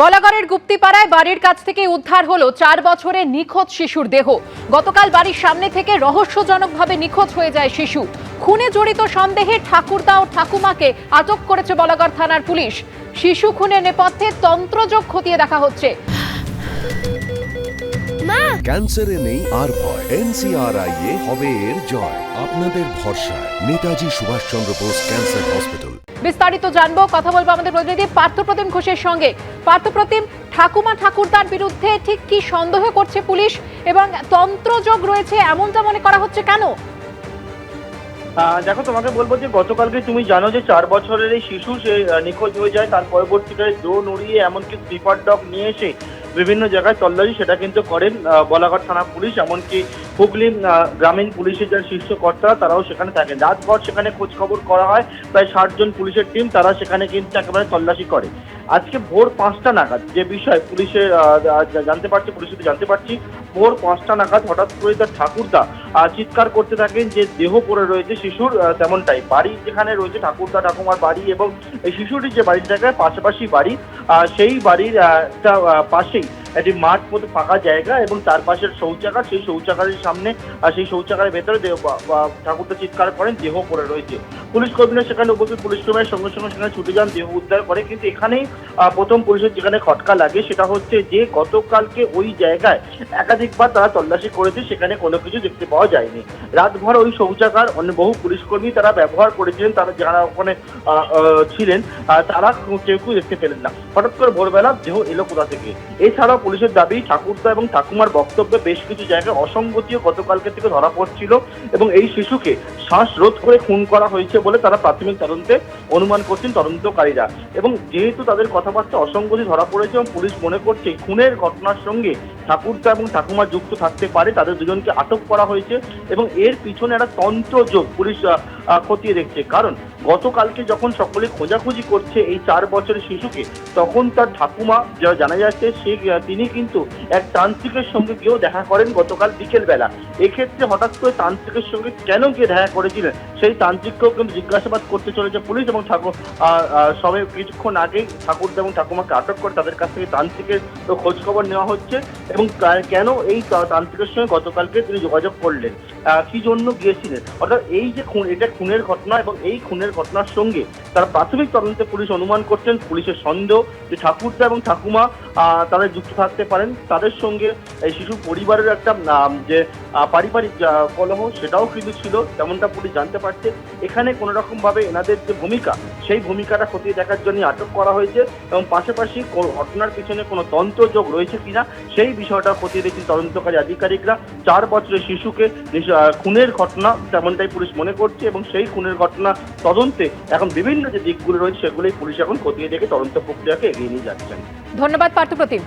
বলাগড়ের গুপ্তিপাড়ায় বাড়ির কাছ থেকে উদ্ধার হলো 4 বছরের নিখোঁজ শিশুর দেহ। গতকাল বাড়ির সামনে থেকে রহস্যজনকভাবে নিখোঁজ হয়ে যায় শিশু। খুনে জড়িত সন্দেহে ঠাকুরদা ও ঠাকুমাকে আটক করেছে বলাগড় থানার পুলিশ। শিশু খুনের নেপথ্যে তন্ত্রযোগ খতিয়ে দেখা হচ্ছে। ক্যান্সারে নেই আর ভয়, NCRI এ হবে এর জয়। আপনাদের ভরসা নেতাজি সুভাষচন্দ্র বোস ক্যান্সার হসপিটাল। বিস্তারিত জানবো, কথা বলবো আমাদের প্রতিনিধি পার্থপ্রতিম ঘোষের সঙ্গে। পার্থপ্রতিম, ঠাকুমা ঠাকুরদার বিরুদ্ধে ঠিক কি সন্দেহ করছে পুলিশ এবং তন্ত্রযোগ রয়েছে এমনটা মনে করা হচ্ছে কেন? দেখো, তোমাকে বলবো যে গতকালকে তুমি জানো যে 4 বছরের এই শিশু সে নিখোঁজ হয়ে যায়। তার পরবর্তীকালে ড্রোন উড়িয়ে এমনকি স্লিপার ডগ নিয়ে এসে বিভিন্ন জায়গায় তল্লাশি সেটা কিন্তু করেন বলাগড় থানা পুলিশ, এমনকি হুগলি গ্রামীণ পুলিশের যারা শীর্ষ কর্তারা তারাও সেখানে থাকেন। রাতভর সেখানে খোঁজ খবর করা হয়, প্রায় 60 জন পুলিশের টিম তারা সেখানে কিন্তু একেবারে তল্লাশি করে। আজকে ভোর 5টা নাগাদ যে বিষয় পুলিশের জানতে পারছি ভোর 5টা নাগাদ হঠাৎ করে তার ঠাকুরদা চিৎকার করতে থাকেন যে দেহ পড়ে রয়েছে শিশুর, তেমনটাই বাড়ি যেখানে রয়েছে ঠাকুরদা ঠাকুমার বাড়ি এবং এই শিশুটির যে বাড়ির জায়গায় পাশাপাশি বাড়ি, সেই বাড়ির একটা পাশেই একটি মাঠ মতো ফাঁকা জায়গা এবং তার পাশের শৌচাগার, সেই শৌচাগারের সামনে সেই শৌচাগারের ভেতরে ঠাকুরদা চিৎকার করেন দেহ পড়ে রয়েছে। পুলিশ কর্মীরা সেখানে উপস্থিত, পুলিশ কর্মীরা সঙ্গে সঙ্গে সেখানে ছুটে যান, দেহ উদ্ধার করে। কিন্তু এখানেই প্রথম পুলিশের যেখানে খটকা লাগে সেটা হচ্ছে যে গতকালকে ওই জায়গায় একাধিকবার তারা তল্লাশি করেছে, সেখানে কোনো কিছু দেখতে পাওয়া যায়নি। রাতভর ওই শৌচাগার অন্য বহু পুলিশ কর্মী তারা ব্যবহার করেছিলেন, তারা যারা ওখানে ছিলেন তারা কেউ দেখতে পেলেন না। হঠাৎ করে ভোরবেলা দেহ এলো কোথা থেকে? এছাড়াও পুলিশের দাবি ঠাকুরদা এবং ঠাকুমার বক্তব্যে বেশ কিছু জায়গায় অসঙ্গতিও গতকালকে থেকে ধরা পড়ছিল এবং এই শিশুকে শ্বাসরোধ করে খুন করা হয়েছে বলে তারা প্রাথমিক তদন্তে অনুমান করছেন তদন্তকারীরা। এবং যেহেতু তাদের কথাবার্তা অসঙ্গতি ধরা পড়েছে এবং পুলিশ মনে করছে খুনের ঘটনার সঙ্গে ঠাকুরদা এবং ঠাকুমা যুক্ত থাকতে পারে, তাদের দুজনকে আটক করা হয়েছে এবং এর পিছনে একটা তন্ত্রযোগ পুলিশ খতিয়ে দেখছে। কারণ গতকালকে যখন সকলে খোঁজাখুঁজি করছে এই 4 বছরের শিশুকে, তখন তার ঠাকুমা যা জানা যাচ্ছে তিনি কিন্তু এক তান্ত্রিকের সঙ্গে গিয়েও দেখা করেন গতকাল বিকেল বেলা। এক্ষেত্রে হঠাৎ করে তান্ত্রিকের সঙ্গে কেন গিয়ে দেখা করেছিলেন সেই তান্ত্রিককেও কিন্তু জিজ্ঞাসাবাদ করতে চলেছে পুলিশ এবং সবে কিছুক্ষণ আগেই ঠাকুরদা এবং ঠাকুমাকে আটক করে তাদের কাছ থেকে তান্ত্রিকের খোঁজ খবর নেওয়া হচ্ছে এবং কেন এই তান্ত্রিকের সঙ্গে গতকালকে তিনি যোগাযোগ করলেন, কি জন্য গিয়েছিলেন। অর্থাৎ এই যে এটা খুনের ঘটনা এবং এই খুনের ঘটনার সঙ্গে তারা প্রাথমিক তদন্তে পুলিশ অনুমান করছেন, পুলিশের সন্দেহ যে ঠাকুরদা এবং ঠাকুমা তাদের যুক্ত থাকতে পারেন। তাদের সঙ্গে এই শিশুর পরিবারের একটা যে পারিবারিক কলহ সেটাও কিন্তু ছিল, তেমনটা পুলিশ জানতে পারছে। এখানে কোনো রকম ভাবে এনাদের যে ভূমিকা সেই ভূমিকাটা খতিয়ে দেখার জন্য আটক করা হয়েছে এবং পাশাপাশি ঘটনার পিছনে কোনো তন্ত্রযোগ রয়েছে কিনা সেই বিষয়টা খতিয়ে দেখছেন তদন্তকারী আধিকারিকরা। 4 বছরের শিশুকে খুনের ঘটনা তেমনটাই পুলিশ মনে করছে এবং সেই খুনের ঘটনা তদন্তে এখন বিভিন্ন যে দিকগুলো রয়েছে সেগুলোই পুলিশ এখন খতিয়ে দেখে তদন্ত প্রক্রিয়াকে এগিয়ে নিয়ে যাচ্ছেন। ধন্যবাদ পার্থপ্রতিম।